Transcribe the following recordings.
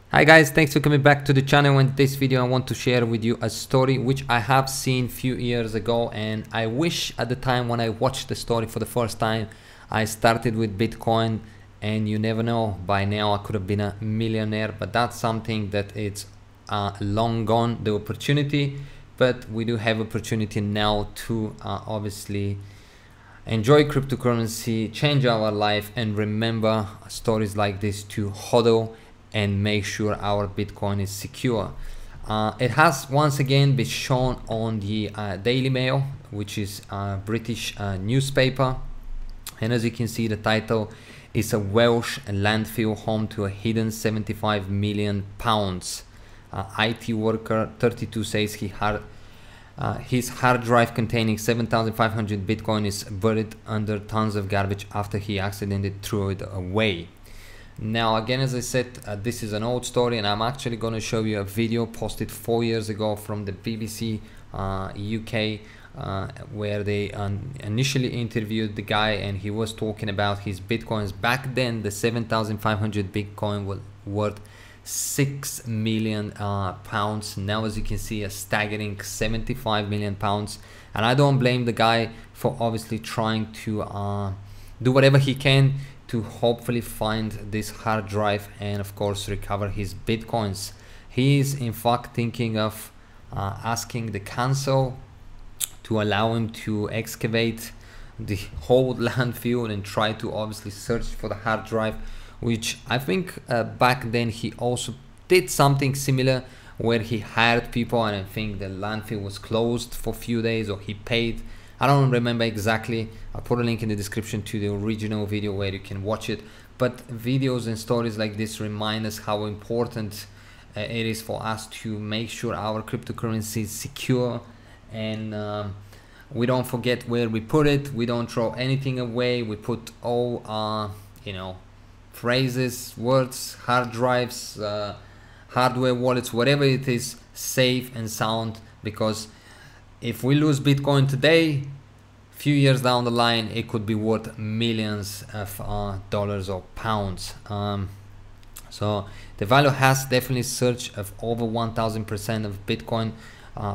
Hi guys, thanks for coming back to the channel. In this video I want to share with you a story which I have seen few years ago, and I wish at the time when I watched the story for the first time I started with Bitcoin, and you never know, by now I could have been a millionaire. But that's something that it's long gone, the opportunity. But we do have opportunity now to obviously enjoy cryptocurrency, change our life, and remember stories like this to hodl and make sure our Bitcoin is secure. It has once again been shown on the Daily Mail, which is a British newspaper, and as you can see, the title is a Welsh landfill home to a hidden 75 million pounds. IT worker 32 says his hard drive containing 7,500 Bitcoin is buried under tons of garbage after he accidentally threw it away. Now again, as I said, this is an old story, and I'm actually going to show you a video posted 4 years ago from the BBC UK, where they initially interviewed the guy, and he was talking about his Bitcoins. Back then the 7,500 Bitcoin was worth 6 million pounds. Now, as you can see, a staggering 75 million pounds, and I don't blame the guy for obviously trying to do whatever he can to hopefully find this hard drive and of course recover his Bitcoins. He is in fact thinking of asking the council to allow him to excavate the whole landfill and try to obviously search for the hard drive, which I think back then he also did something similar, where he hired people, and I think the landfill was closed for a few days, or he paid. I don't remember exactly. I'll put a link in the description to the original video where you can watch it. But videos and stories like this remind us how important it is for us to make sure our cryptocurrency is secure, and we don't forget where we put it. We don't throw anything away. We put all phrases, words, hard drives, hardware wallets, whatever it is, safe and sound, because if we lose Bitcoin today, few years down the line, it could be worth millions of dollars or pounds. So the value has definitely surged of over 1,000% of Bitcoin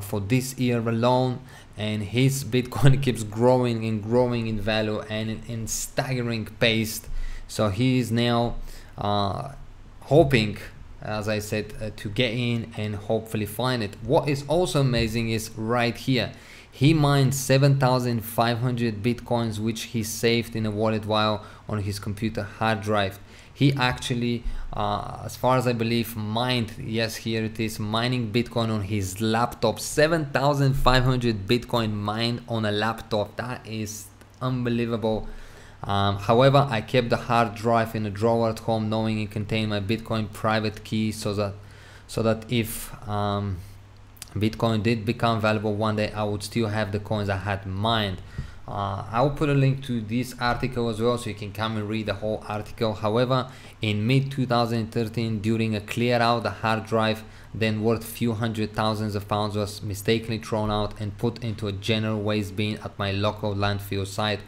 for this year alone, and his Bitcoin keeps growing and growing in value and in staggering pace. So he is now hoping, as I said, to get in and hopefully find it. What is also amazing is right here, he mined 7,500 Bitcoins, which he saved in a wallet while on his computer hard drive. He actually, as far as I believe, mined, yes, here it is, mining Bitcoin on his laptop. 7,500 Bitcoin mined on a laptop. That is unbelievable. However, I kept the hard drive in a drawer at home, knowing it contained my Bitcoin private key, so that if Bitcoin did become valuable one day, I would still have the coins I had mined. I'll put a link to this article as well, so you can come and read the whole article. However, in mid 2013, during a clear out, the hard drive, then worth few hundred thousands of pounds, was mistakenly thrown out and put into a general waste bin at my local landfill site,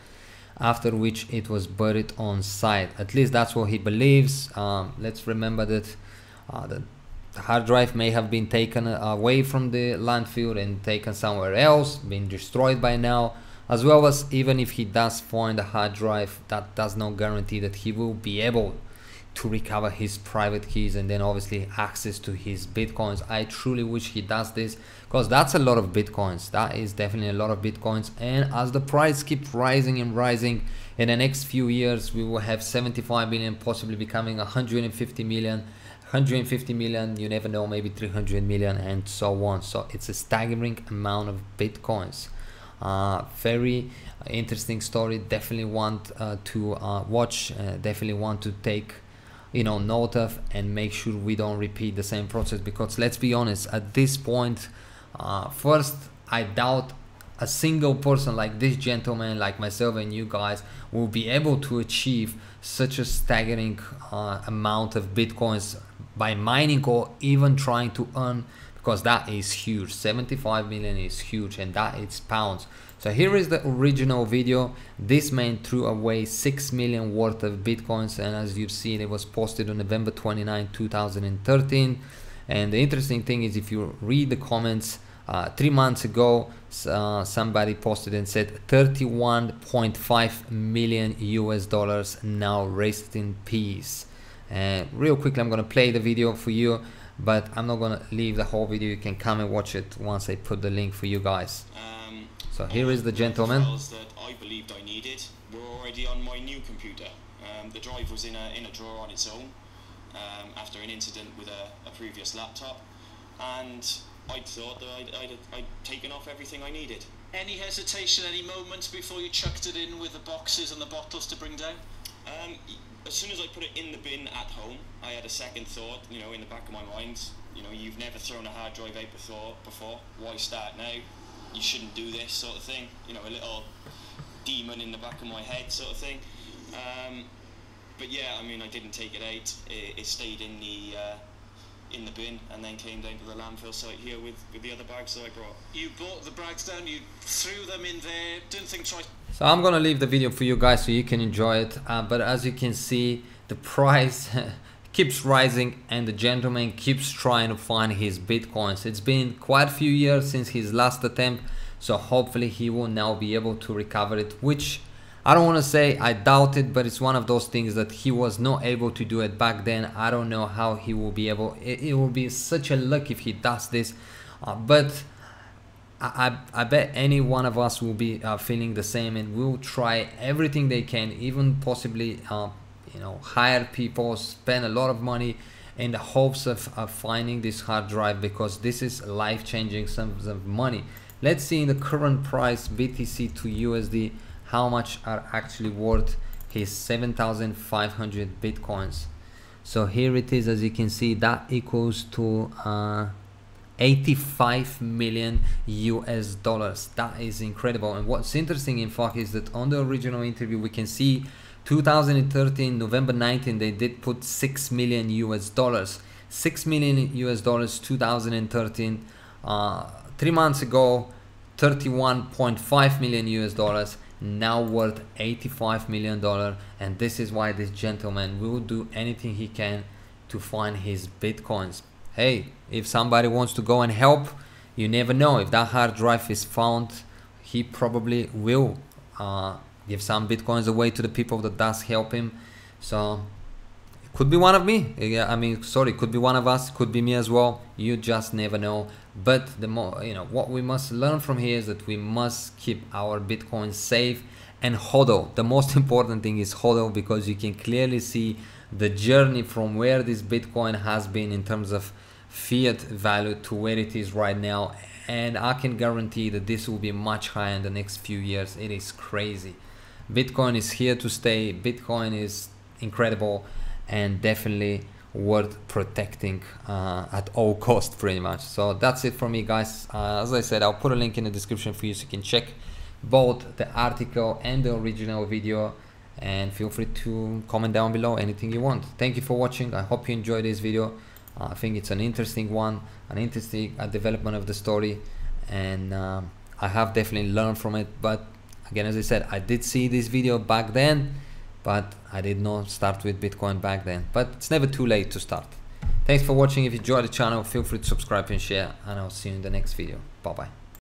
after which it was buried on site. At least that's what he believes. Let's remember that the hard drive may have been taken away from the landfill and taken somewhere else, been destroyed by now, as well as even if he does find a hard drive, that does not guarantee that he will be able to recover his private keys and then obviously access to his Bitcoins. I truly wish he does this, because that's a lot of Bitcoins. That is definitely a lot of Bitcoins, and as the price keeps rising and rising, in the next few years we will have 75 million, possibly becoming 150 million, you never know, maybe 300 million, and so on. So it's a staggering amount of Bitcoins. Very interesting story. Definitely want to watch, definitely want to take note of, and make sure we don't repeat the same process, because let's be honest, at this point, first, I doubt a single person like this gentleman, like myself and you guys, will be able to achieve such a staggering amount of Bitcoins by mining, or even trying to earn, because that is huge. 75 million is huge, and that is pounds. So here is the original video. This man threw away 6 million worth of bitcoins, and as you've seen, it was posted on November 29, 2013. And the interesting thing is, if you read the comments, 3 months ago, somebody posted and said 31.5 million US dollars now, rest in peace. And real quickly, I'm gonna play the video for you, but I'm not gonna leave the whole video. You can come and watch it once I put the link for you guys. So here is the gentleman. That I believed I needed were already on my new computer. The drive was in a drawer on its own after an incident with a previous laptop, and I thought that I'd taken off everything I needed. Any hesitation, any moments before you chucked it in with the boxes and the bottles to bring down? As soon as I put it in the bin at home, I had a second thought, you know, in the back of my mind. You know, you've never thrown a hard drive out before. Why start now? You shouldn't do this, sort of thing. You know, a little demon in the back of my head, sort of thing. But yeah, I mean, I didn't take it out. It stayed in the bin, and then came down to the landfill site here with the other bags that I brought. You brought the bags down, you threw them in there, didn't think twice. So I'm gonna leave the video for you guys so you can enjoy it, but as you can see, the price keeps rising and the gentleman keeps trying to find his bitcoins. It's been quite a few years since his last attempt, so hopefully he will now be able to recover it, which I don't want to say I doubt it, but it's one of those things that he was not able to do it back then. I don't know how he will be able. It will be such a luck if he does this, but I bet any one of us will be feeling the same, and will try everything they can, even possibly you know, hire people, spend a lot of money in the hopes of finding this hard drive, because this is life-changing sums of money. Let's see in the current price, BTC to USD, how much are actually worth his 7,500 bitcoins. So here it is, as you can see, that equals to 85 million US dollars. That is incredible. And what's interesting, in fact, is that on the original interview we can see 2013 November 19 they did put 6 million US dollars. 6 million US dollars 2013. 3 months ago, 31.5 million US dollars, now worth 85 million dollars. And this is why this gentleman will do anything he can to find his bitcoins. Hey, if somebody wants to go and help, you never know. If that hard drive is found, he probably will give some bitcoins away to the people that does help him. So it could be one of me. I mean, sorry, it could be one of us, could be me as well. You just never know. But the more, you know, what we must learn from here is that we must keep our bitcoins safe and hodl. The most important thing is hodl, because you can clearly see the journey from where this bitcoin has been in terms of fiat value to where it is right now, and I can guarantee that this will be much higher in the next few years. It is crazy. Bitcoin is here to stay. Bitcoin is incredible and definitely worth protecting at all costs, pretty much. So that's it for me, guys. As I said, I'll put a link in the description for you so you can check both the article and the original video, and feel free to comment down below anything you want. Thank you for watching. I hope you enjoyed this video. I think it's an interesting one, an interesting development of the story, and I have definitely learned from it. But again, as I said, I did see this video back then, but I did not start with Bitcoin back then. But it's never too late to start. Thanks for watching. If you enjoyed the channel, feel free to subscribe and share, and I'll see you in the next video. Bye bye.